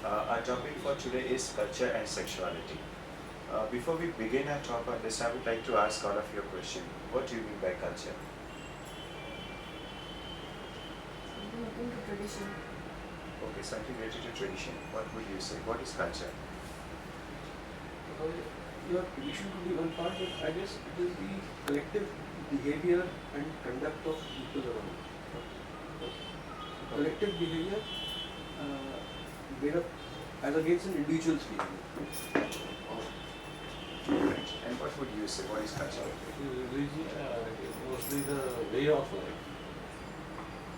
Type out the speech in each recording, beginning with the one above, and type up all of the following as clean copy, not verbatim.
Our topic for today is culture and sexuality. Before we begin our talk on this, I would like to ask all of you a question. What do you mean by culture? Something akin to tradition. Okay, something related to tradition. What would you say? What is culture? Your tradition could be one part, but I guess it is the collective behavior and conduct of people around. Collective behavior made up as against an individual's behavior. And what would you say? What is culture? Religion, mostly the way of life.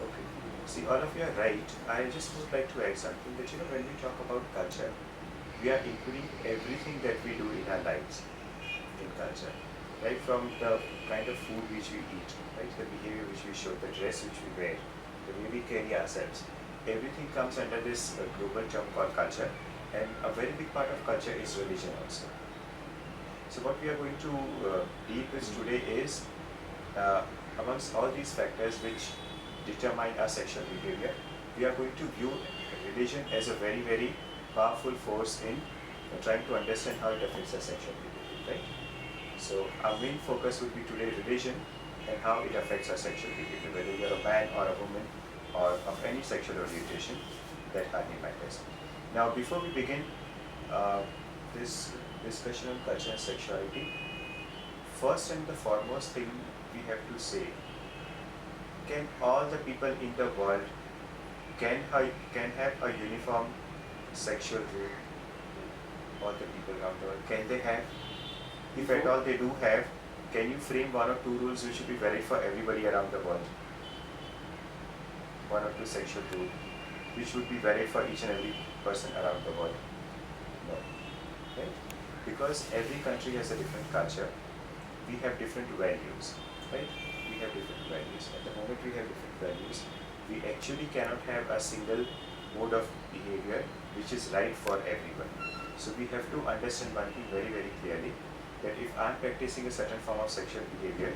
Okay. See, all of you are right. I just would like to add something that, when we talk about culture, we are including everything that we do in our lives in culture. Right, from the kind of food which we eat, right, the behavior which we show, the dress which we wear, the way we carry ourselves, everything comes under this global term called culture, and a very big part of culture is religion also. So what we are going to deal with today is, amongst all these factors which determine our sexual behavior, we are going to view religion as a very, very powerful force in trying to understand how it affects our sexual behavior, right? So our main focus would be today religion and how it affects our sexual behavior, whether you're a man or a woman or of any sexual orientation, that hardly matters. Now, before we begin this discussion on culture and sexuality, first and the foremost thing we have to say, can all the people in the world can have a uniform sexual rule? All the people around the world, can they have? If at all they do have, can you frame one or two rules which should be valid for everybody around the world? One or two sexual rules which would be valid for each and every person around the world? No. Right? Because every country has a different culture. We have different values. Right? We have different values. At the moment we have different values, we actually cannot have a single mode of behavior which is right for everyone. So we have to understand one thing very, very clearly, that if I am practicing a certain form of sexual behavior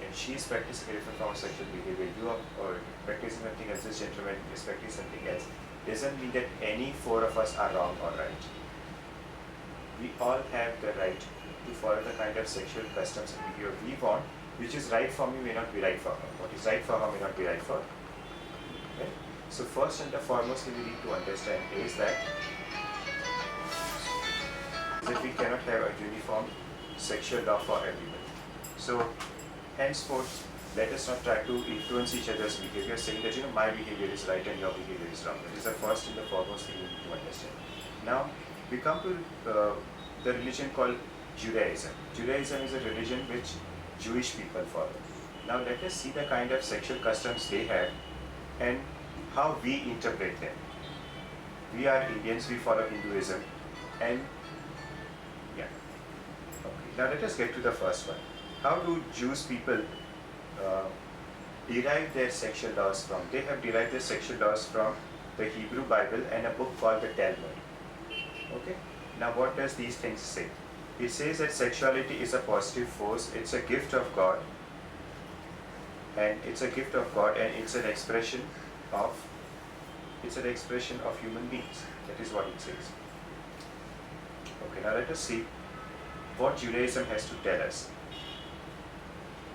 and she is practicing a different form of sexual behavior, you are or practicing something else, this gentleman is practicing something else, doesn't mean that any four of us are wrong or right. We all have the right to follow the kind of sexual customs and behavior we want, which is right for me may not be right for her. What is right for her may not be right for her. Right? So first and the foremost thing we need to understand is that we cannot have a uniform sexual law for everyone. So henceforth, let us not try to influence each other's behavior, saying that my behavior is right and your behavior is wrong. That is the first and the foremost thing we need to understand. Now we come to the religion called Judaism. Judaism is a religion which Jewish people follow. Now let us see the kind of sexual customs they have and how we interpret them. We are Indians, we follow Hinduism, and yeah. Okay. Now let us get to the first one. How do Jewish people derive their sexual laws from? They have derived their sexual laws from the Hebrew Bible and a book called the Talmud. Okay. Now what does these things say? It says that sexuality is a positive force. It's a gift of God, and it's an expression of human beings. That is what it says. Okay, now let us see what Judaism has to tell us.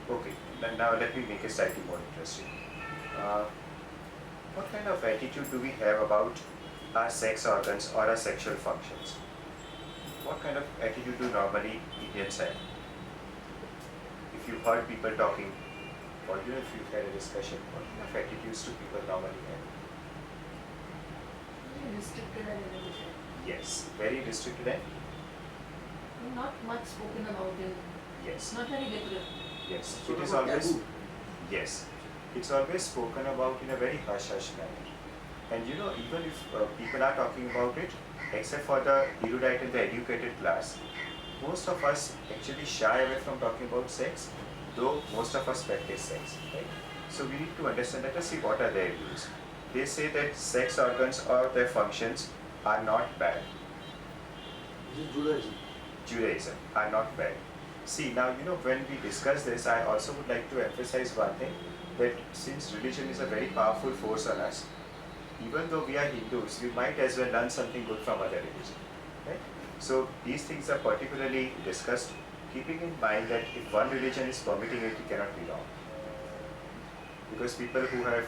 Okay, now let me make it slightly more interesting. What kind of attitude do we have about our sex organs or our sexual functions? What kind of attitude do normally Indians have? If you heard people talking, or if you've had a discussion, what kind of attitudes do people normally have? Very restricted and limited. Yes, very restricted and Not much spoken about in. yes. Not very regular. Yes, So it is about always, taboo. yes, it's always spoken about in a very hush-hush manner. And even if people are talking about it, except for the erudite and the educated class, most of us actually shy away from talking about sex, though most of us practice sex, right? So we need to understand, let us see what are their views. They say that sex organs or their functions are not bad. This is Judaism. Judaism are not bad. See, now when we discuss this, I also would like to emphasize one thing, that since religion is a very powerful force on us, even though we are Hindus, we might as well learn something good from other religions, right? So these things are particularly discussed, keeping in mind that if one religion is permitting it, it cannot be wrong. Because people who have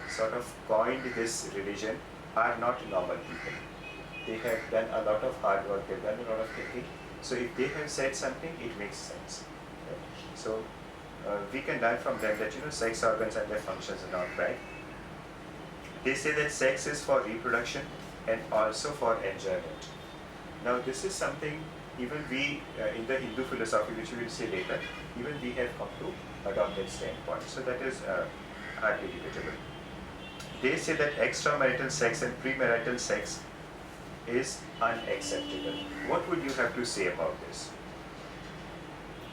sort of coined this religion are not normal people. They have done a lot of hard work, they've done a lot of thinking. So if they have said something, it makes sense. Right? So we can learn from them that sex organs and their functions are not bad. They say that sex is for reproduction and also for enjoyment. Now this is something even we in the Hindu philosophy, which we will see later, even we have come to adopt that standpoint. So that is hardly debatable. They say that extramarital sex and premarital sex is unacceptable. What would you have to say about this?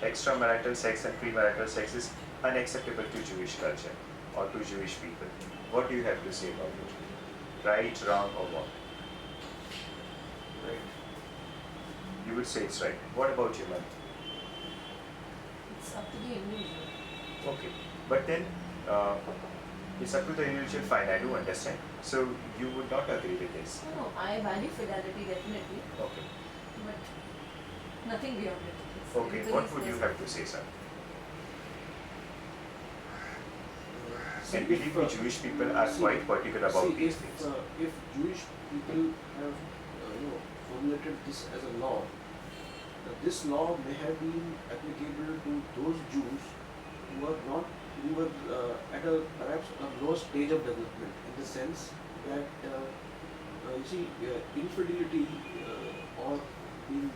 Extramarital sex and premarital sex is unacceptable to Jewish culture or to Jewish people. What do you have to say about it? Right, wrong, or what? Right. You would say it's right. What about you, man? It's up to the individual. Okay. But then it's up to the individual. Fine, I do understand. So you would not agree with this? No, I value fidelity definitely, Okay. but nothing beyond it. It's Okay. What everybody's would you personal. have to say, sir? See, And believe me, Jewish people are quite particular about these things. If Jewish people have formulated this as a law, this law may have been applicable to those Jews who were at a perhaps a low stage of development, in the sense that infidelity or being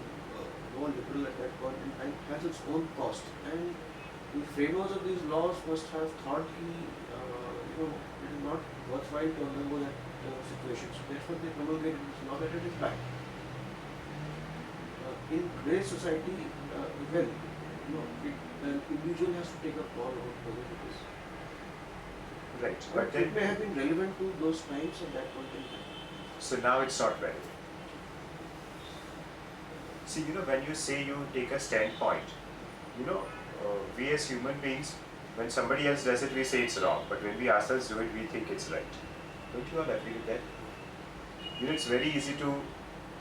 more liberal at that point in time has its own cost, and the framers of these laws must have thought it is not worthwhile to undergo that situation. So therefore they promulgated this law that it is bad. In today's society, an individual has to take a call about whether it is. Right. But But then, it may have been relevant to those times at that point in time. so now it's not relevant. See, when you say you take a standpoint, we as human beings, when somebody else does it, we say it's wrong. But when we ourselves do it, we think it's right. Don't you all agree with that? It's very easy to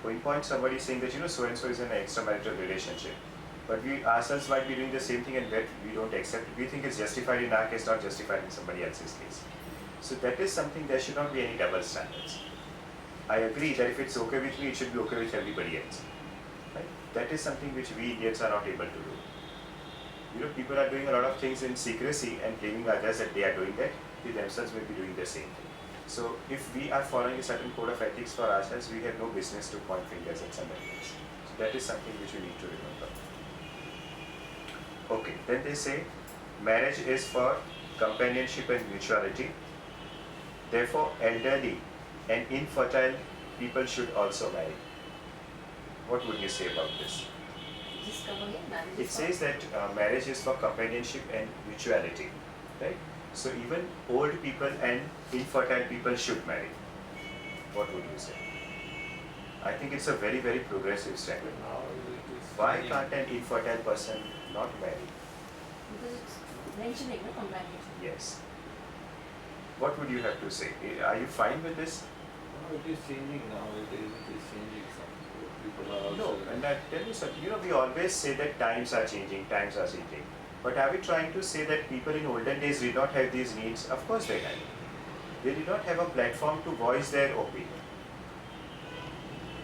pinpoint somebody saying that, so-and-so is in an extramarital relationship. But we ourselves might be doing the same thing, and that we don't accept it. We think it's justified in our case, not justified in somebody else's case. So that is something, there should not be any double standards. I agree that if it's okay with me, it should be okay with everybody else. Right? That is something which we Indians are not able to do. People are doing a lot of things in secrecy and blaming others that they are doing that. They themselves may be doing the same thing. So if we are following a certain code of ethics for ourselves, we have no business to point fingers at somebody else. So that is something which we need to remember. Okay, then they say marriage is for companionship and mutuality. Therefore, elderly and infertile people should also marry. What would you say about this? Just come again, marriage It is for- says that marriage is for companionship and mutuality, right? So even old people and infertile people should marry. What would you say? I think it's a very, very progressive standard. Now it is Why changing. can't an infertile person not marry? because it's mentioning the companionship. Yes. What would you have to say? Are you fine with this? No, it is changing now. It is changing. Some people are No, also. and I tell you something, we always say that times are changing. But are we trying to say that people in olden days did not have these needs? Of course they had. They did not have a platform to voice their opinion.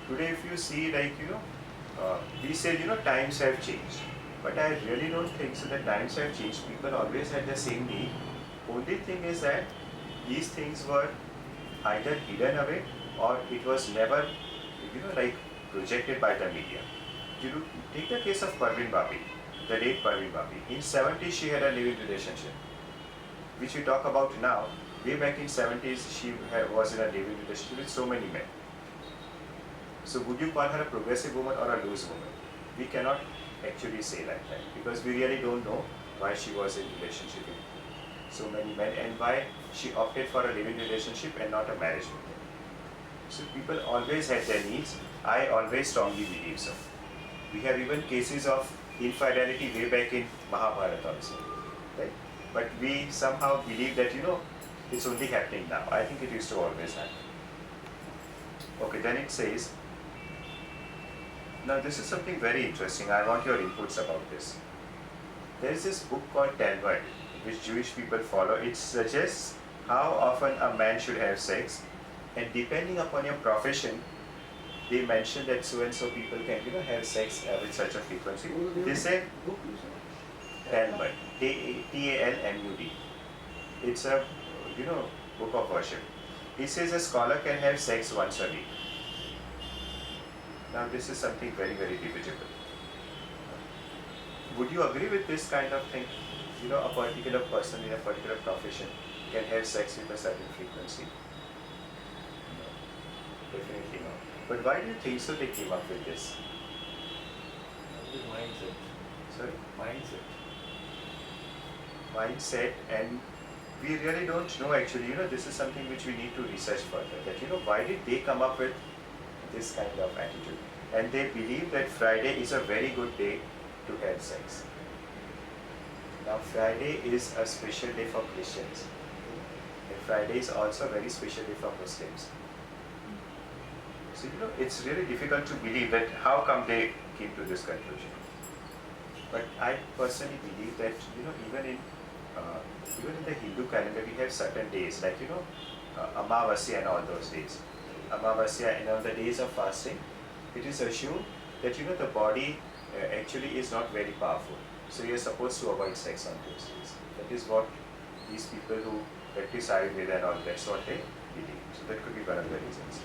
Today if you see we say, times have changed. But I really don't think so that times have changed. People always had the same need. Only thing is that these things were either hidden away or it was never, projected by the media. Take the case of Parveen Babi, the late Parveen Babi. In 70s she had a living relationship, which we talk about now. Way back in 70s she was in a living relationship with so many men. So would you call her a progressive woman or a loose woman? We cannot actually say like that because we really don't know why she was in relationship with so many men and why she opted for a living relationship and not a marriage with them. So people always had their needs. I always strongly believe so. We have even cases of infidelity way back in Mahabharata also, right? But we somehow believe that it's only happening now. I think it used to always happen. Okay, then it says, now this is something very interesting. I want your inputs about this. There is this book called Talmud, which Jewish people follow. It suggests how often a man should have sex, and depending upon your profession, they mention that so and so people can, have sex with such a frequency. They say Book you said? Talmud, Talmud. It's a, book of worship. It says a scholar can have sex once a week. Now this is something very, very debatable. Would you agree with this kind of thing? A particular person in a particular profession can have sex with a certain frequency? No, definitely not. But why do you think so they came up with this? It is mindset. Sorry? Mindset. Mindset, and we really don't know actually, this is something which we need to research further, that, why did they come up with this kind of attitude? And they believe that Friday is a very good day to have sex. Now Friday is a special day for Christians, and Friday is also a very special day for Muslims. So it's really difficult to believe that how come they came to this conclusion. But I personally believe that even in the Hindu calendar we have certain days like Amavasya and all those days. Amavasya and on the days of fasting, it is assumed that the body actually is not very powerful. So you're supposed to avoid sex on those days. That is what these people who practice Ayurveda and all, that's what they believe. So that could be one of the reasons.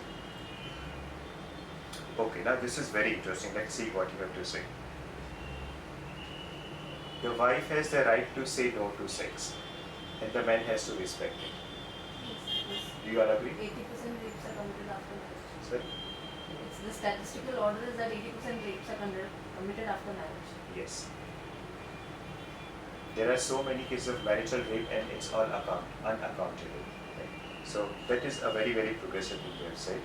Okay, now this is very interesting. Let's see what you have to say. The wife has the right to say no to sex, and the man has to respect it. Yes, Do you all agree? 80% rapes are committed after marriage. Sir? The statistical order is that 80% rapes are committed after marriage. Yes. There are so many cases of marital rape and it's all unaccountable. Right? So that is a very, very progressive thing you have said.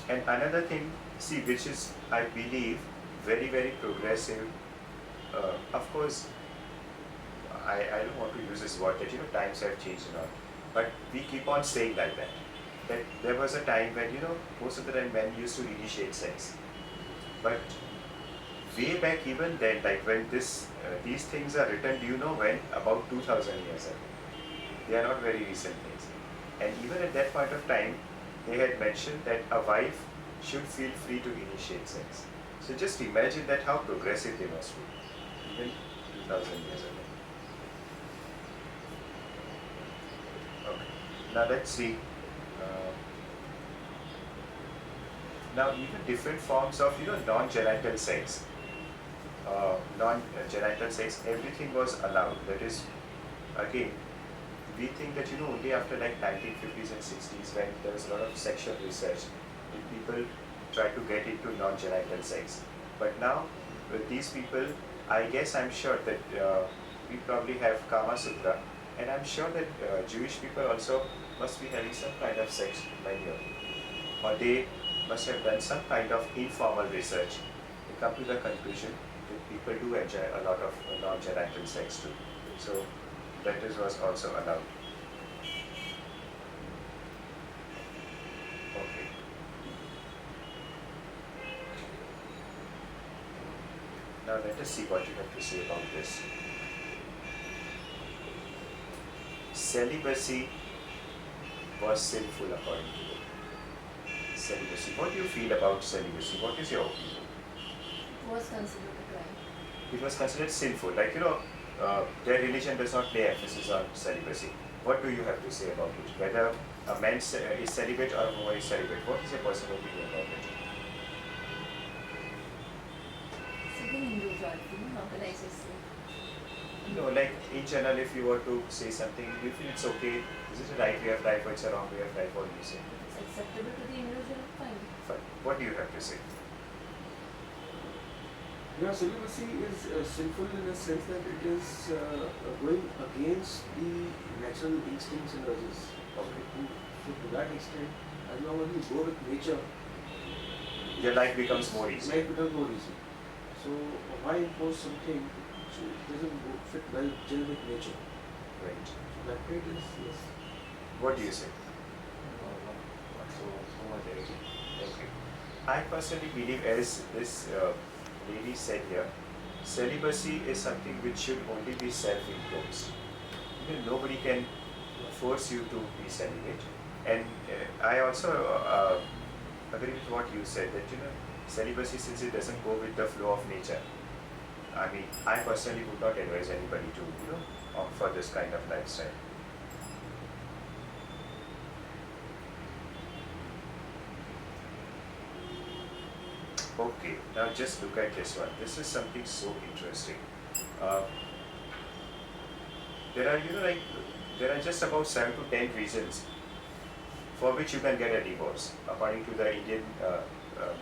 And another thing, see, which is, I believe, very, very progressive. Of course, I don't want to use this word that, times have changed and all. But we keep on saying like that. That there was a time when, most of the time men used to initiate sex. But way back even then, like when these things are written, do you know when? About 2000 years ago. They are not very recent things. And even at that point of time, they had mentioned that a wife should feel free to initiate sex. So just imagine that how progressive they must be, even 2000 years ago. Okay, now let's see. Now even different forms of non-genital sex. Non-genital sex, everything was allowed. That is, again, we think that only after like 1950s and 60s when there was a lot of sexual research, people try to get into non-genital sex. But now with these people, I'm sure that we probably have Kama Sutra, and I'm sure that Jewish people also must be having some kind of sex by here, or they must have done some kind of informal research. They come to the conclusion that people do enjoy a lot of non-genital sex too. So that was also allowed. Okay. Now let us see what you have to say about this. Celibacy was sinful according to you. Celibacy. What do you feel about celibacy? What is your opinion? It was considered a crime. It was considered sinful. Like, their religion does not lay emphasis on celibacy. What do you have to say about it? Whether a man is celibate or a woman is celibate, what is your personal opinion about it? It's again individuality, how can I say so? Like in general, if you were to say something, do you feel it's okay? Is it a right way of life or it's a wrong way of life? What do you say? If it's acceptable to the individual, fine. Fine. What do you have to say? Yeah, celibacy is sinful in the sense that it is going against the natural instincts and urges. Okay. So to that extent, as long as you go with nature, Your life becomes more easy. life becomes more easy. So why impose something which doesn't fit well gel with nature? Right. So that way it is, yes. What do you say? So much Homogenic. Okay. I personally believe, as this lady said here, celibacy is something which should only be self-imposed. Nobody can force you to be celibate. And I also agree with what you said, that celibacy, since it doesn't go with the flow of nature. I mean, I personally would not advise anybody to opt for this kind of lifestyle. Okay, now just look at this one. This is something so interesting. Uh, there are there are just about 7 to 10 reasons for which you can get a divorce according to the Indian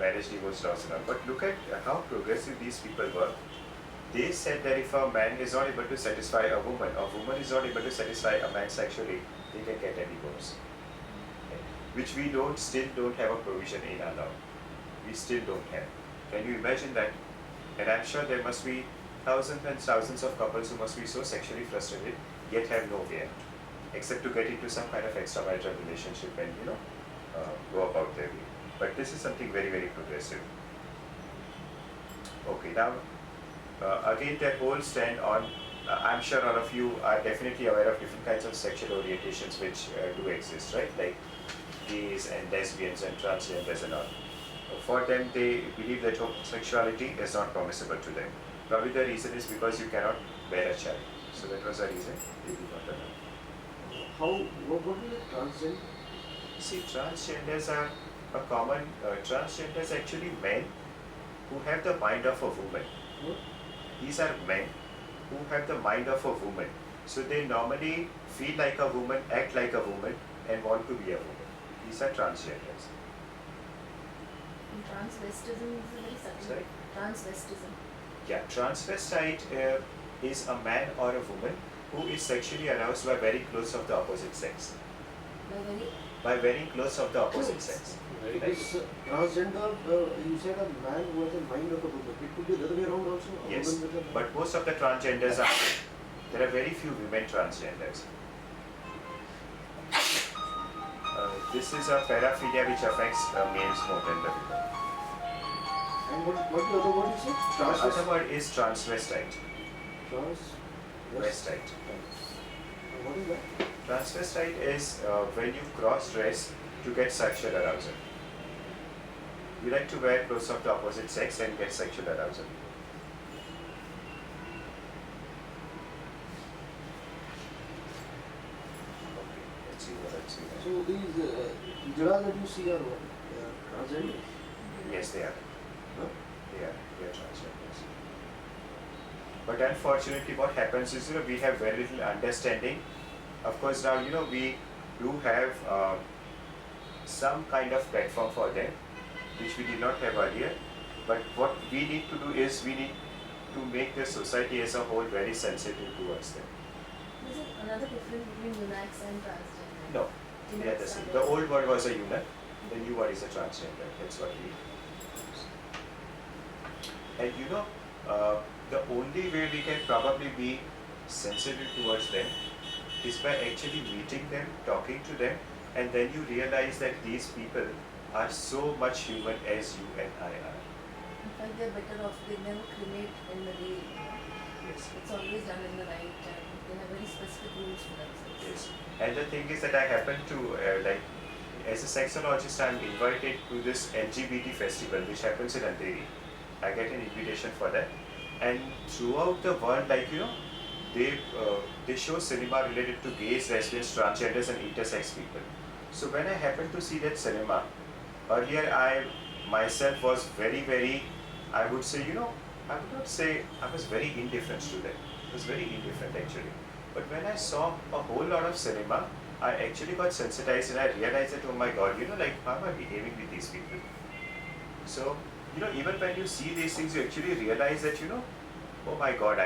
marriage divorce laws and all. But look at how progressive these people were. They said that if a man is not able to satisfy a woman is not able to satisfy a man sexually, they can get a divorce. Okay. Which we still don't have a provision in our law. We still don't have. Can you imagine that? And I'm sure there must be thousands and thousands of couples who must be so sexually frustrated, yet have no way out, except to get into some kind of extramarital relationship and go about their way. But this is something very, very progressive. Okay, now again that whole stand on, I'm sure all of you are definitely aware of different kinds of sexual orientations which do exist, right? Like gays and lesbians and transgenders and all. For them, they believe that homosexuality is not permissible to them. Probably the reason is because you cannot bear a child. So that was the reason they did not allow. What is transgender? See, transgenders are a common, transgenders are actually men who have the mind of a woman. What? These are men who have the mind of a woman. So they normally feel like a woman, act like a woman, and want to be a woman. These are transgenders. And transvestism is a very subtle. Sorry? Transvestism. Yeah, transvestite is a man or a woman who is sexually aroused by very close of the opposite sex. By very close of the opposite sex. Very Right? This transgender, you said a man who has the mind of a woman. It could be the other way around also. A Yes, woman with a mind. but most of the transgenders are, there are very few women transgenders. This is a paraphilia which affects males more than the women. And what the other word you said? The other word is transvestite. Transvestite. What is that? Transvestite is when you cross-dress to get sexual arousal. You like to wear clothes of the opposite sex and get sexual arousal. Okay, let's see what else we have. So these jadas that you see are what? They are transgender? Yes, they are. Huh? They are transgenders. But unfortunately, what happens is, we have very little understanding. Of course, now, we do have some kind of platform for them, which we did not have earlier. But what we need to do is, we need to make the society as a whole very sensitive towards them. Is it another difference between eunuchs and transgender? No, they are the same. The old word was a eunuch, the new word is a transgender. That's what we use. And the only way we can probably be sensitive towards them is by actually meeting them, talking to them, and then you realize that these people are so much human as you and I are. In fact, they're better off. They never cremate in the day. Yes. It's always done in the night, and they have very specific rules for themselves. Yes. And the thing is that I happen to, as a sexologist, I'm invited to this LGBT festival which happens in Andheri. I get an invitation for that. And throughout the world, they show cinema related to gays, lesbians, transgenders and intersex people. So when I happened to see that cinema, earlier I myself was very, very, I would say, I would not say I was very indifferent to them. I was very indifferent actually. But when I saw a whole lot of cinema, I actually got sensitized and I realized that, oh my God, how am I behaving with these people? So, even when you see these things, you actually realize that, oh my God,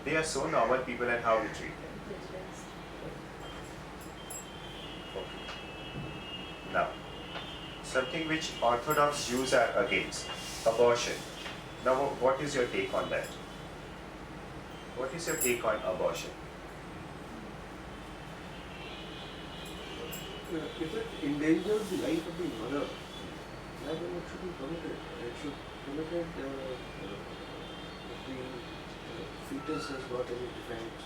they are so normal people and how we treat them. Prejudiced. Okay. Now, something which Orthodox Jews are against, abortion. Now, what is your take on that? What is your take on abortion? If it endangers the life of the mother, then it should be permitted. It should be permitted if the fetus has got any defects.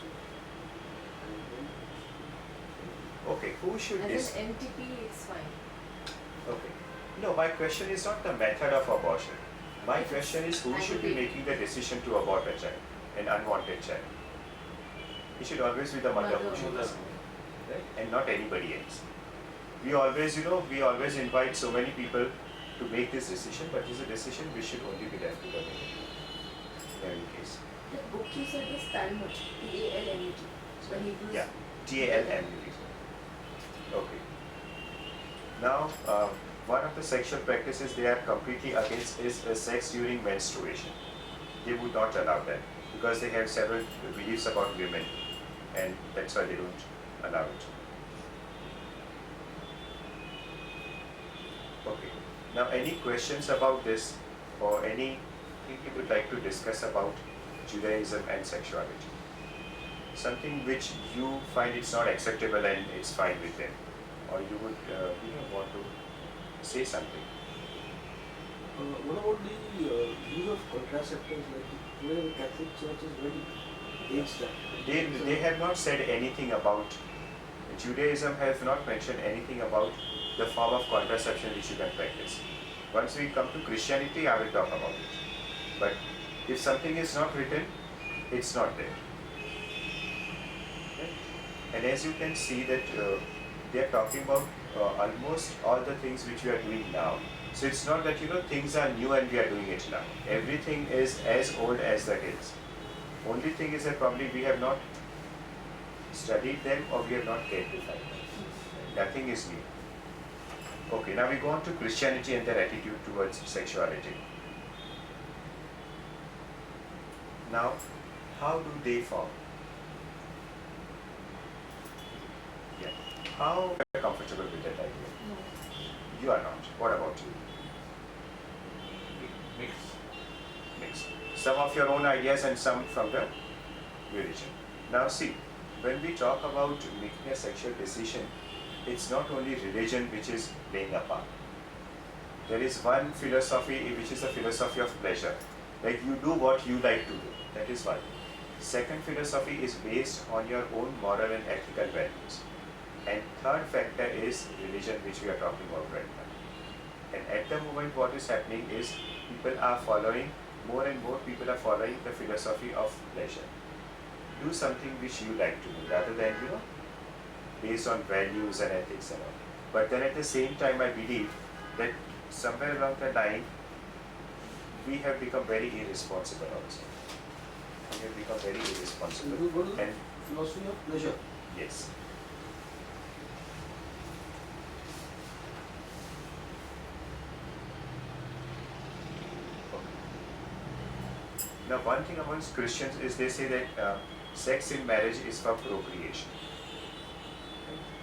Okay, who should As an MTP, it's fine. Okay. No, my question is not the method of abortion. My question is who should be making the decision to abort a child, an unwanted child. It should always be the mother who should Mother. decide, right? And not anybody else. We always, we always invite so many people to make this decision, but it's a decision which should only be left to the mother. In any case. The book you said is Talmud, Talmud. The Hebrews. Yeah, TALMUD. Okay. Now, one of the sexual practices they are completely against is sex during menstruation. They would not allow that because they have several beliefs about women, and that's why they don't allow it. Okay. Now, any questions about this or anything you would like to discuss about Judaism and sexuality? Something which you find it's not acceptable and it's fine with them, or you would want to say something. What about the use of contraceptives? Like today, the Catholic Church is very against that. They have not said anything about, Judaism has not mentioned anything about the form of contraception which you can practice. Once we come to Christianity, I will talk about it. But if something is not written, it's not there. Okay? And as you can see that they are talking about almost all the things which we are doing now. So it's not that things are new and we are doing it now. Everything is as old as the hills. Only thing is that probably we have not studied them or we have not cared to find them. Nothing is new. Okay, now we go on to Christianity and their attitude towards sexuality. Now, how do they form? Yeah. How are you comfortable with that idea? No. You are not. What about you? Mix. Mixed. Some of your own ideas and some from the religion. Now see, when we talk about making a sexual decision, it's not only religion which is playing a part. There is one philosophy which is the philosophy of pleasure. Like you do what you like to do. That is one. Second philosophy is based on your own moral and ethical values. And third factor is religion, which we are talking about right now. And at the moment what is happening is people are following, more and more people are following the philosophy of pleasure. Do something which you like to do rather than, based on values and ethics and all. But then at the same time I believe that somewhere along the line we have become very irresponsible also. We have become very So irresponsible. you go to the And philosophy of pleasure. yes. Now, one thing amongst Christians is they say that sex in marriage is for procreation.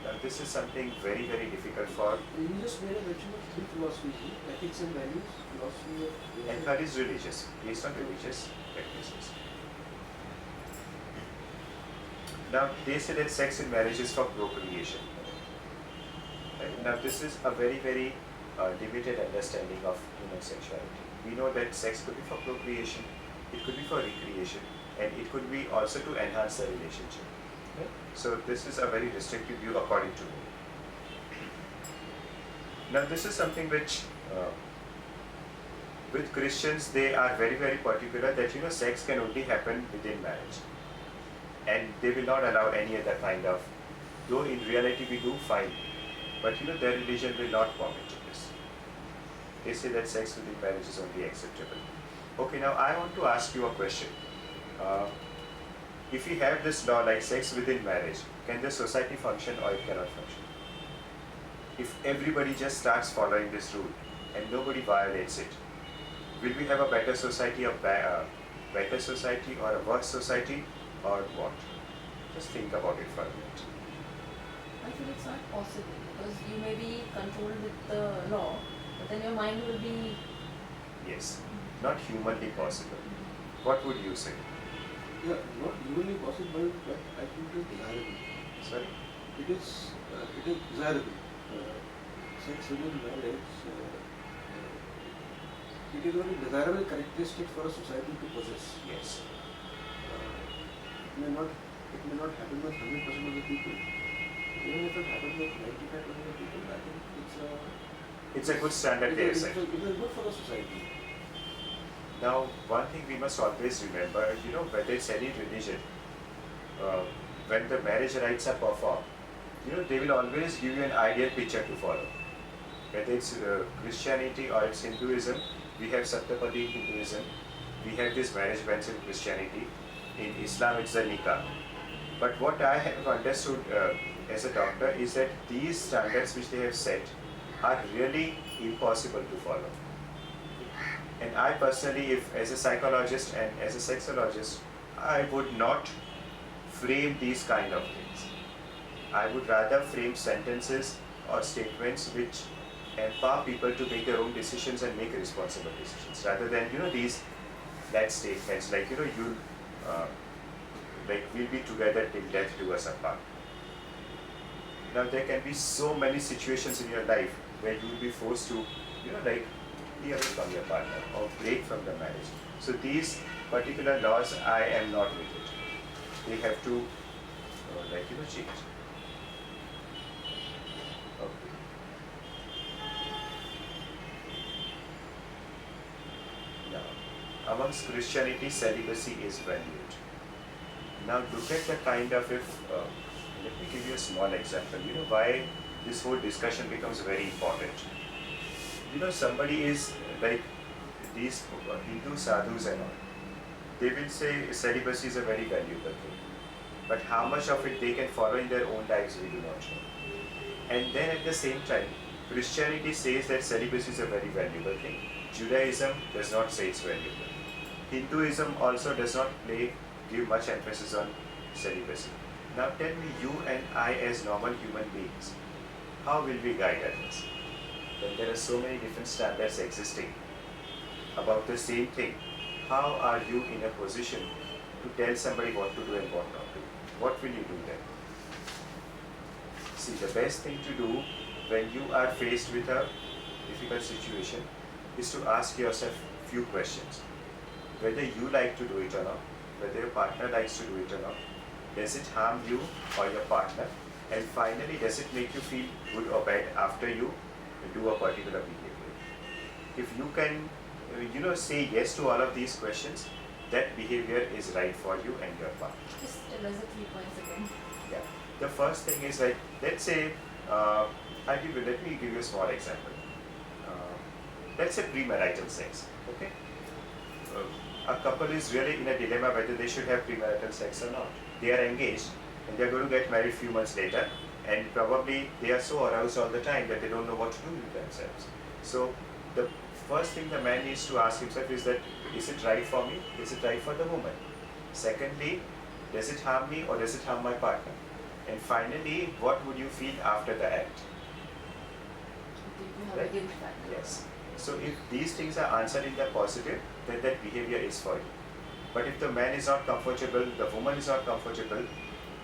Now, this is something very, very difficult for, You just made a mention of three philosophies: ethics and values, philosophy of pleasure. and third is religious, based on religious practices. Now, they say that sex in marriage is for procreation. Right? Now, this is a very, very limited understanding of human sexuality. We know that sex could be for procreation, it could be for recreation, and it could be also to enhance the relationship. Right? So, this is a very restrictive view according to me. Now, this is something which, with Christians, they are very, very particular that sex can only happen within marriage. And they will not allow any other kind of, though in reality we do find, but their religion will not permit this. They say that sex within marriage is only acceptable. Okay, now I want to ask you a question. If we have this law like sex within marriage, can the society function or it cannot function? If everybody just starts following this rule and nobody violates it, will we have a better society, better society or a worse society? Or what? Just think about it for a minute. I feel it's not possible because you may be controlled with the law, but then your mind will be. Yes, not humanly possible. What would you say? Yeah, not humanly possible, but I think it is desirable. Sorry? It is desirable. sex within marriage, it is not a desirable characteristic for a society to possess. Yes. It may not happen with 100% of the people. Even if it happens with 95% of the people, I think It's a good standard there, sir. it is good for the society. Now, one thing we must always remember, whether it's any religion, when the marriage rites are performed, they will always give you an ideal picture to follow. Whether it's Christianity or it's Hinduism, we have Saptapadi in Hinduism, we have this marriage bands in Christianity, in Islam it's the nikah. But what I have understood as a doctor is that these standards which they have set are really impossible to follow. And I personally, if as a psychologist and as a sexologist, I would not frame these kind of things. I would rather frame sentences or statements which empower people to make their own decisions and make responsible decisions, rather than these that statements like you'll like we'll be together till death do us apart. Now there can be so many situations in your life where you will be forced to like be away from your partner or break from the marriage. So these particular laws, I am not with it. They have to change. Okay. Now, amongst Christianity, celibacy is valued. Now look at the kind of let me give you a small example. Why this whole discussion becomes very important. Somebody is like these Hindu sadhus and all. They will say celibacy is a very valuable thing. But how much of it they can follow in their own lives, we do not know. And then at the same time, Christianity says that celibacy is a very valuable thing. Judaism does not say it's valuable. Hinduism also does not give much emphasis on celibacy. Now tell me, you and I as normal human beings, how will we guide others? When there are so many different standards existing about the same thing, how are you in a position to tell somebody what to do and what not to do? What will you do then? See, the best thing to do when you are faced with a difficult situation is to ask yourself few questions. Whether you like to do it or not, whether your partner likes to do it or not, does it harm you or your partner? And finally, does it make you feel good or bad after you do a particular behavior? If you can, say yes to all of these questions, that behavior is right for you and your partner. Just tell us the 3 points again. Yeah. The first thing is like, let's say, let me give you a small example. Let's say premarital sex, okay? A couple is really in a dilemma whether they should have premarital sex or not. They are engaged and they are going to get married few months later, and probably they are so aroused all the time that they don't know what to do with themselves. So the first thing the man needs to ask himself is that, is it right for me? Is it right for the woman? Secondly, does it harm me or does it harm my partner? And finally, what would you feel after the act? Do you have Right? a guilt factor? Yes. So if these things are answered in the positive, then that behavior is for you. But if the man is not comfortable, the woman is not comfortable,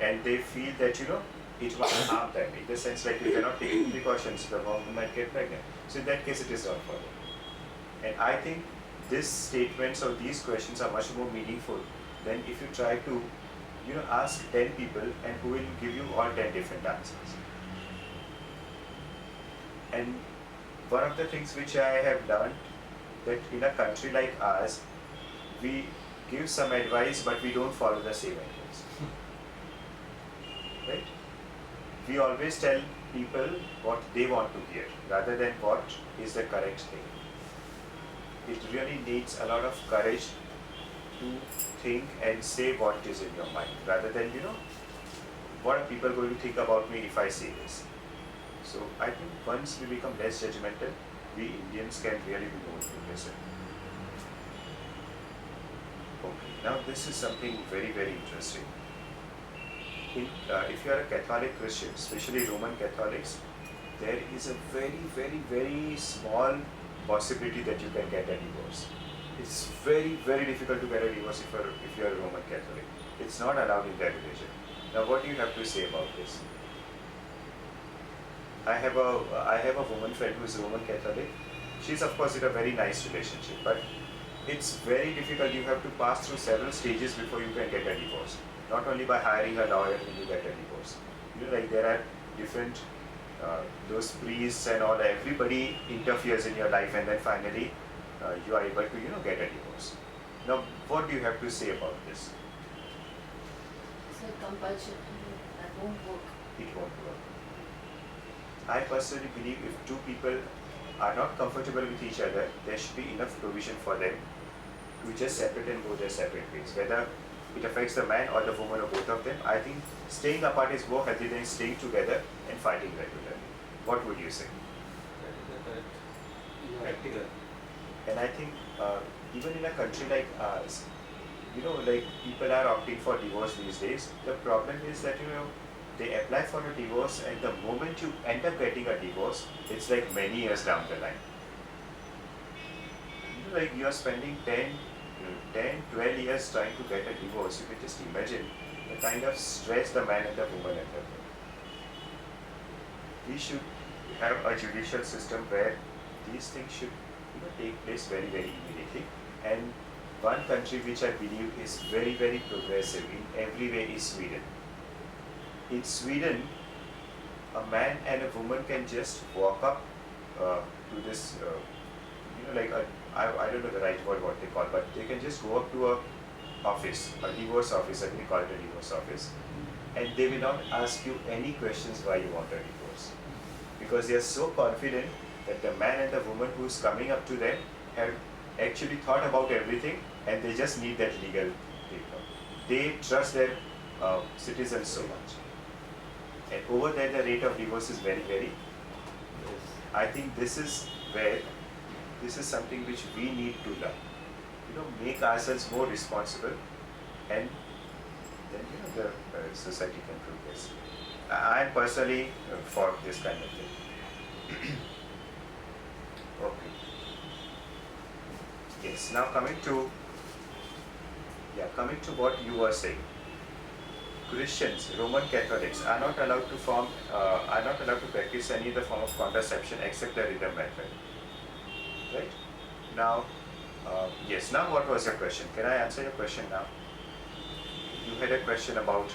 and they feel that it might harm them, in the sense like you cannot take precautions, the woman might get pregnant. So in that case, it is not for them. And I think these statements or these questions are much more meaningful than if you try to ask 10 people and who will give you all 10 different answers. And one of the things which I have learned, that in a country like ours, we give some advice but we don't follow the same advice. Right? We always tell people what they want to hear rather than what is the correct thing. It really needs a lot of courage to think and say what is in your mind rather than what are people going to think about me if I say this. So I think once we become less judgmental, we Indians can really be more progressive. Okay, now this is something very, very interesting. If you are a Catholic Christian, especially Roman Catholics, there is a very, very, very small possibility that you can get a divorce. It's very, very difficult to get a divorce if you are a Roman Catholic. It's not allowed in their religion. Now what do you have to say about this? I have a woman friend who is Roman Catholic. She's of course in a very nice relationship, but it's very difficult. You have to pass through several stages before you can get a divorce. Not only by hiring a lawyer will you get a divorce. You know, like there are different those priests and all. Everybody interferes in your life, and then finally you are able to get a divorce. Now, what do you have to say about this? It's like compulsion. That won't work. It won't work. I personally believe if two people are not comfortable with each other, there should be enough provision for them to just separate and go their separate ways. Whether it affects the man or the woman or both of them, I think staying apart is more healthy than staying together and fighting regularly. What would you say? That is the correct. Yeah. Practical. And I think even in a country like ours, like people are opting for divorce these days. The problem is that they apply for a divorce, and the moment you end up getting a divorce, it's like many years down the line. Like you are spending 12 years trying to get a divorce. You can just imagine the kind of stress the man and the woman end up with. We should have a judicial system where these things should take place very, very immediately. And one country which I believe is very, very progressive in every way is Sweden. In Sweden, a man and a woman can just walk up to this, I don't know the right word what they call, but they can just go up to a office, a divorce office, let me call it a divorce office, and they will not ask you any questions why you want a divorce. Because they are so confident that the man and the woman who's coming up to them have actually thought about everything, and they just need that legal paper. They trust their citizens so much. And over there, the rate of divorce is very, very low. Yes. I think this is something which we need to learn. Make ourselves more responsible, and then the society can progress. I am personally for this kind of thing. Okay. Yes. Now coming to what you were saying. Christians, Roman Catholics are not allowed to practice any other form of contraception except the rhythm method. Right? Now, yes. Now, what was your question? Can I answer your question now? You had a question about,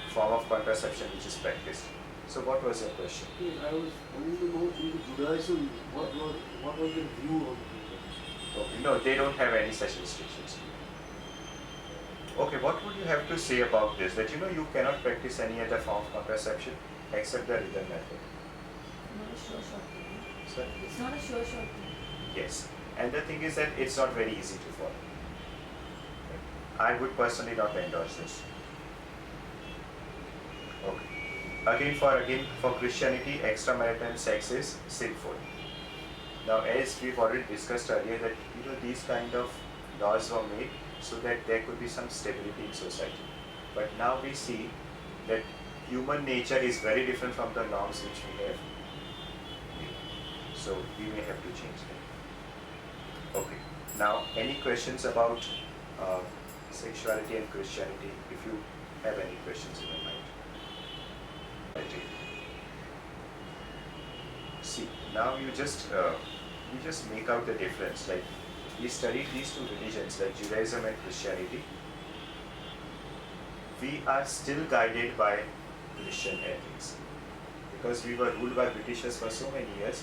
form of contraception which is practiced. So, what was your question? Okay, I was wanting to know into Judaism, what was their view on it? Okay. No, they don't have any such restrictions. Okay, what would you have to say about this? That you cannot practice any other form of contraception except the rhythm method. Not a sure shot thing. Sorry? It's not a sure shot thing. Yes. And the thing is that it's not very easy to follow. I would personally not endorse this. Okay. Again for Christianity, extramarital sex is sinful. Now, as we've already discussed earlier, that these kind of laws were made so that there could be some stability in society. But now we see that human nature is very different from the norms which we have. So we may have to change them. Okay. Now, any questions about sexuality and Christianity? If you have any questions in your mind. See, now you just make out the difference. Like we studied these two religions, like Judaism and Christianity. We are still guided by Christian ethics because we were ruled by Britishers for so many years.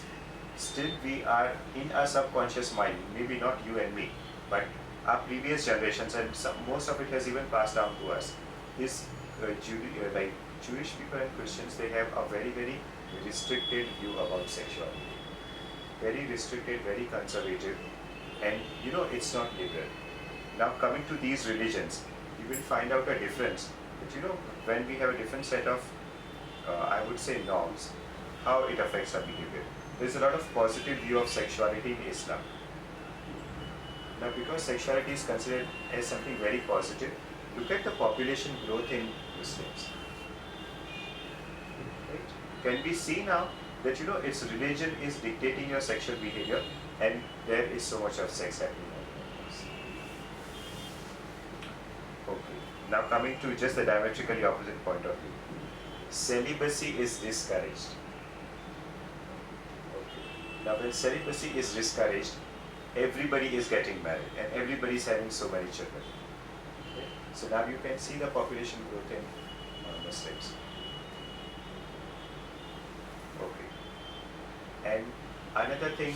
Still, we are in our subconscious mind. Maybe not you and me, but our previous generations, and most of it has even passed down to us. Is like Jewish people and Christians, they have a very, very restricted view about sexuality. Very restricted, very conservative, and it's not liberal. Now, coming to these religions, you will find out a difference. But when we have a different set of, I would say, norms, how it affects our behavior. There's a lot of positive view of sexuality in Islam. Now, because sexuality is considered as something very positive, look at the population growth in Muslims. Right? Can we see now that its religion is dictating your sexual behavior, and there is so much of sex happening around us. Okay. Now coming to just the diametrically opposite point of view. Celibacy is discouraged. Now when celibacy is discouraged, everybody is getting married and everybody is having so many children. Okay? So now you can see the population growth in Muslims. Okay. And another thing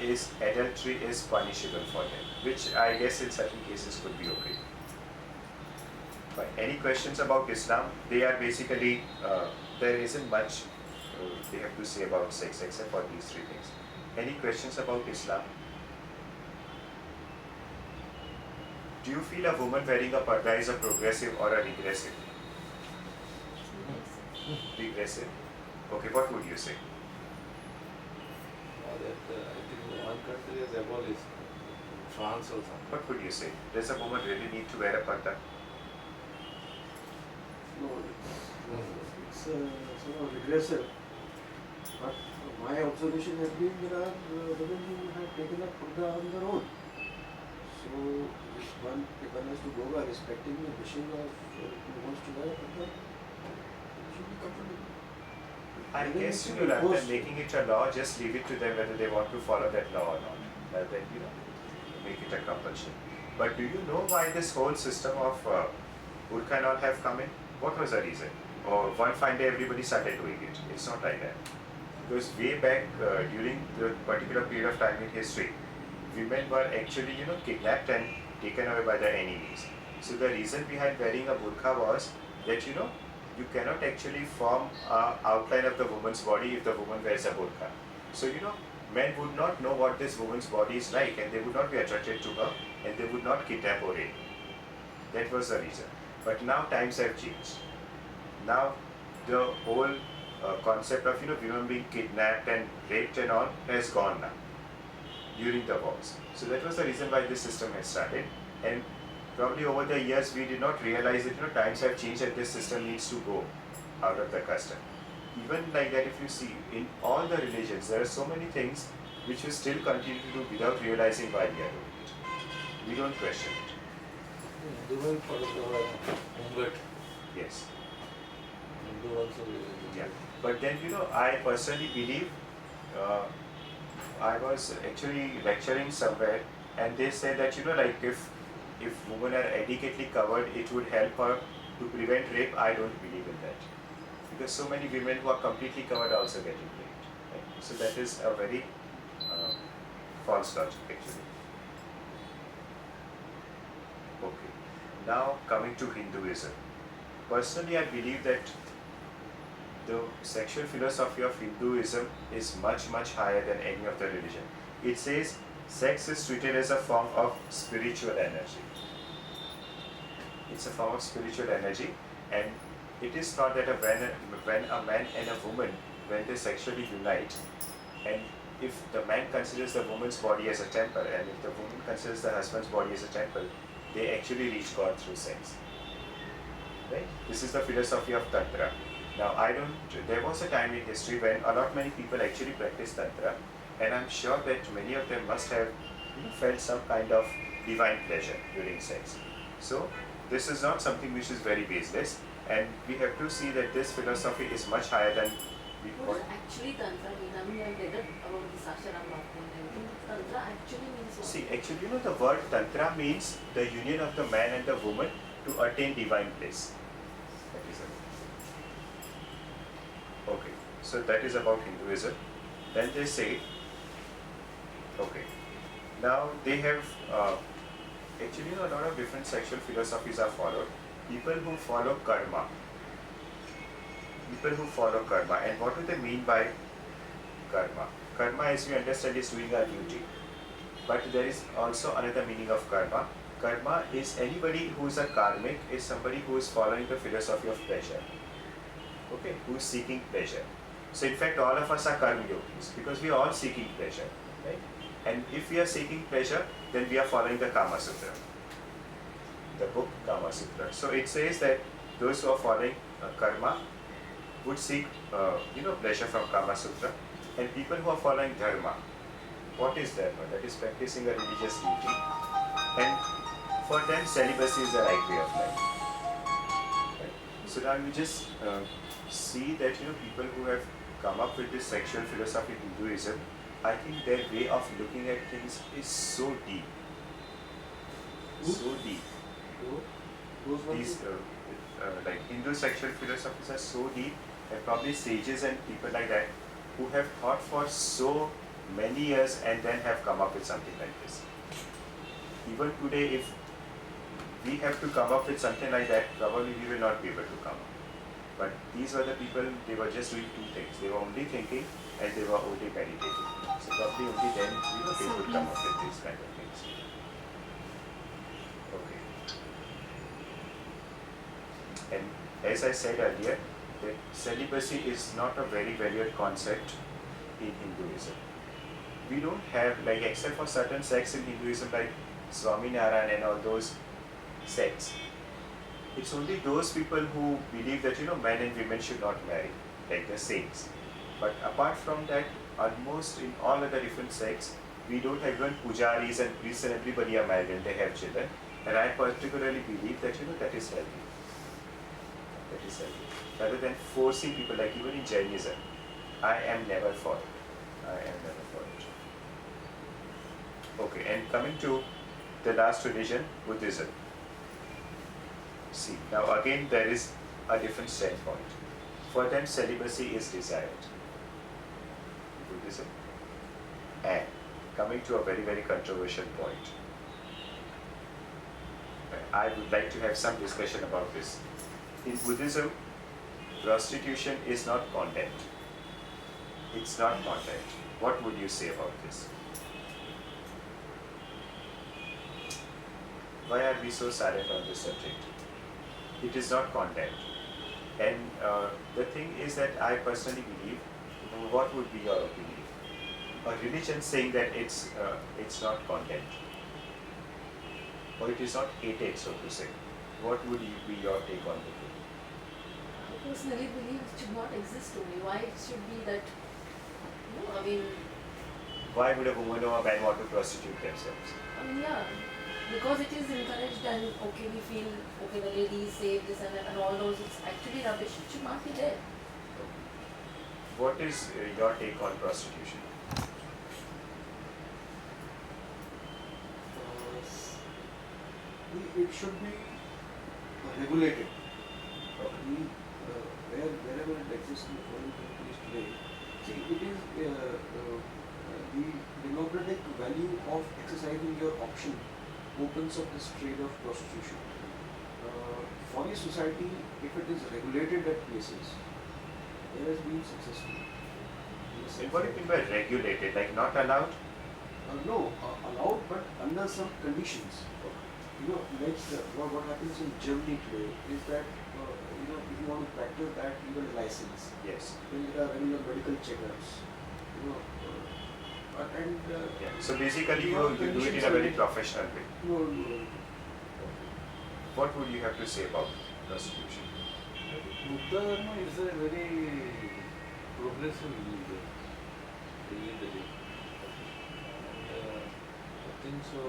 is adultery is punishable for them, which I guess in certain cases could be okay. But any questions about Islam? They are basically, there isn't much they have to say about sex except for these three things. Any questions about Islam? Do you feel a woman wearing a parda is a progressive or a regressive? Regressive. Okay, what would you say? I think one country has abolished, France or something. What would you say? Does a woman really need to wear a parda? No, it's sort of regressive. But my observation has been there are women who have taken up purdah on their own. So if one has to go by respecting the wishing of who wants to wear a purdah, it should be comfortable. I guess, rather than making it a law, just leave it to them whether they want to follow that law or not, rather than, make it a compulsion. But do you know why this whole system of burqa and all have come in? What was the reason? Or one fine day everybody started doing it. It's not like that. Because way back during the particular period of time in history, women were actually, kidnapped and taken away by the enemies. So the reason behind wearing a burqa was that, you cannot actually form an outline of the woman's body if the woman wears a burqa. So, men would not know what this woman's body is like and they would not be attracted to her and they would not kidnap or rape. That was the reason. But now times have changed. Now the whole concept of women being kidnapped and raped and all has gone now during the wars. So that was the reason why this system had started. And probably over the years we did not realize that times have changed and this system needs to go out of the custom. Even like that, if you see in all the religions, there are so many things which we still continue to do without realizing why we are doing it. We don't question it. Hindu will follow the Munghat. Yes. Hindu also will. Yeah. But then, I personally believe, I was actually lecturing somewhere and they said that, like if women are adequately covered, it would help her to prevent rape. I don't believe in that. Because so many women who are completely covered are also getting raped. Right? So that is a very false logic actually. Okay. Now coming to Hinduism. Personally, I believe that the sexual philosophy of Hinduism is much, much higher than any of the religion. It says sex is treated as a form of spiritual energy. It's a form of spiritual energy, and it is thought that when a man and a woman, when they sexually unite, and if the man considers the woman's body as a temple, and if the woman considers the husband's body as a temple, they actually reach God through sex. Right? This is the philosophy of Tantra. Now, there was a time in history when many people actually practiced Tantra, and I'm sure that many of them must have felt some kind of divine pleasure during sex. So, this is not something which is very baseless, and we have to see that this philosophy is much higher than what does actually Tantra mean? I mean, I've read about the Sasharam and everything. Tantra actually means what? See, actually, the word Tantra means the union of the man and the woman to attain divine bliss. That is it. Okay, so that is about Hinduism. Then they say, okay, now they have actually a lot of different sexual philosophies are followed. People who follow karma. And what do they mean by karma? Karma, as we understand, is doing our duty. But there is also another meaning of karma. Karma is anybody who is a karmic, is somebody who is following the philosophy of pleasure. Okay, who is seeking pleasure. So in fact, all of us are karma yogis because we are all seeking pleasure, right? And if we are seeking pleasure, then we are following the Kama Sutra, the book Kama Sutra. So it says that those who are following karma would seek, pleasure from Kama Sutra, and people who are following dharma. What is dharma? That is practicing a religious duty, and for them celibacy is the right way of life. Right? So now you just see that people who have come up with this sexual philosophy in Hinduism I think their way of looking at things is so deep. So deep. Those ones These who- like Hindu sexual philosophies are so deep, and probably sages and people like that who have thought for so many years and then have come up with something like this. Even today, if we have to come up with something like that, probably we will not be able to come up. But these were the people, they were just doing two things. They were only thinking and they were only meditating. So probably only then they could come up with these kind of things. Okay. And as I said earlier, that celibacy is not a very valued concept in Hinduism. We don't have, like, except for certain sects in Hinduism like Swaminarayan and all those sects, it's only those people who believe that men and women should not marry, like the saints. But apart from that, almost in all other different sects, we don't have even pujaris and priests and everybody are married and they have children. And I particularly believe that that is healthy. That is healthy. Rather than forcing people, like even in Jainism, I am never for it. I am never for it. Okay, and coming to the last religion, Buddhism. See, now again there is a different standpoint. For them, celibacy is desired. Buddhism. And coming to a very, very controversial point. I would like to have some discussion about this. In Buddhism, prostitution is not condemned. It's not condemned. What would you say about this? Why are we so silent on this subject? It is not condemned. And the thing is that I personally believe, what would be your opinion? A religion saying that it's not condemned, or it is not hated, so to say. What would be your take on it? I personally believe it should not exist only. Why it should be that, I mean, Why would a woman or a man want to prostitute themselves? yeah, because it is encouraged and okay, we feel, okay, the lady is safe, this and all those, it's actually rubbish. It should not be there. What is your take on prostitution? It should be regulated. Okay. Wherever it exists in the foreign countries today, see, it is the democratic value of exercising your option opens up this trade of prostitution. For the society, if it is regulated at places, it has been successful. And what do you mean by regulated? Like not allowed? No, allowed, but under some conditions. Like what happens in Germany today is that if you want to practice that, you need a license. Yes. Then there are regular medical checkups. Yeah. So basically, you do it in a very professional way. No. What would you have to say about prostitution? Buddha Dharma is a very progressive religion. And I think so.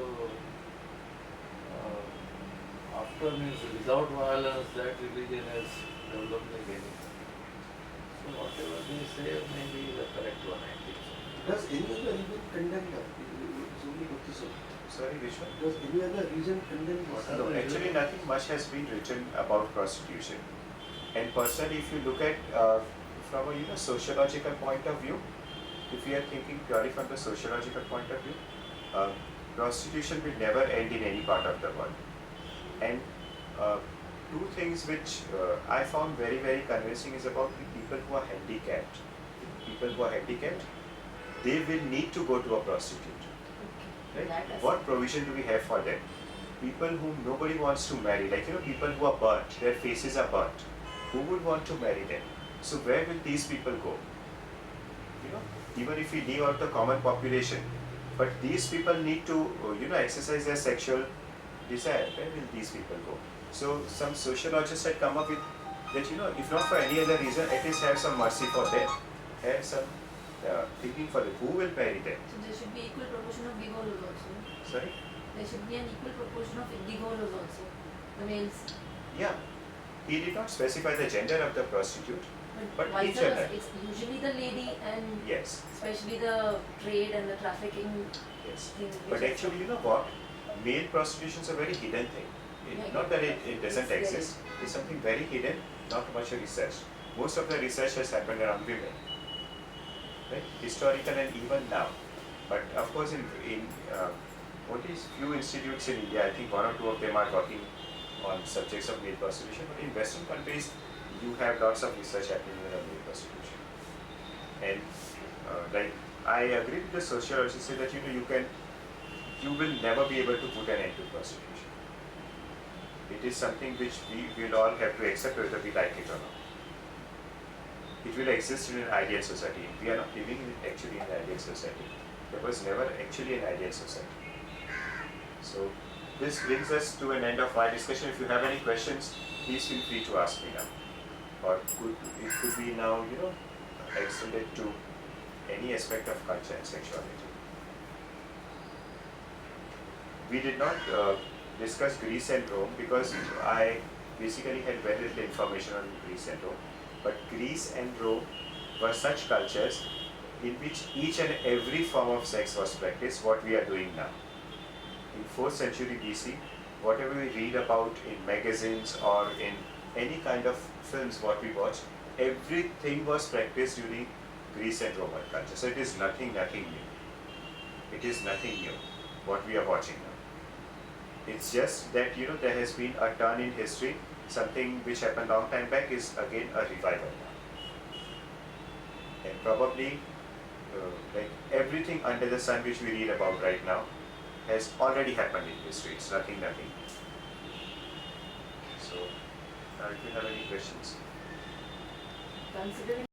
After means without violence, that religion has developed like anything. So whatever they say may be the correct one, I think so. Does any other religion condemn that? It's only Buddhism. Sorry, which one? Does any other religion condemn this? No, actually nothing much has been written about prostitution. And personally, if you look at from a sociological point of view, if we are thinking purely from the sociological point of view, prostitution will never end in any part of the world. And two things which I found very, very convincing is about the people who are handicapped. People who are handicapped, they will need to go to a prostitute. Okay. Right? What provision do we have for them? People whom nobody wants to marry, like people who are burnt, their faces are burnt. Who would want to marry them? So where will these people go? Even if we leave out the common population, but these people need to exercise their sexual desire. Where will these people go? So some sociologists had come up with that if not for any other reason, at least have some mercy for them, have some thinking for them. Who will marry them? So there should be equal proportion of gigolos also. Sorry? There should be an equal proportion of gigolos also. The males. Yeah. He did not specify the gender of the prostitute, but vice each versa, other. it's usually the lady and Yes, especially the trade and the trafficking yes. thing. But which is- actually, you know what? Male prostitution is a very hidden thing. Yeah, Not that it doesn't it's very- exist. It's something very hidden, not much research. Most of the research has happened around women, right? Historical and even now. But of course, in only few institutes in India, I think one or two of them are working on subjects of male prostitution. But in Western countries, you have lots of research happening on male prostitution. And like I agree with the sociologists say that you will never be able to put an end to prostitution. It is something which we will all have to accept whether we like it or not. It will exist in an ideal society. We are not living actually in an ideal society. There was never actually an ideal society. So this brings us to an end of our discussion. If you have any questions, please feel free to ask me now. Or it could be now, extended to any aspect of culture and sexuality. We did not discuss Greece and Rome because I basically had very little information on Greece and Rome. But Greece and Rome were such cultures in which each and every form of sex was practiced, what we are doing now. In 4th century BC, whatever we read about in magazines or in any kind of films what we watch, everything was practiced during Greece and Roman culture. So it is nothing new. It is nothing new what we are watching now. It's just that there has been a turn in history. Something which happened long time back is again a revival now. And probably like everything under the sun which we read about right now has already happened in history. It's nothing. So, if you have any questions. considering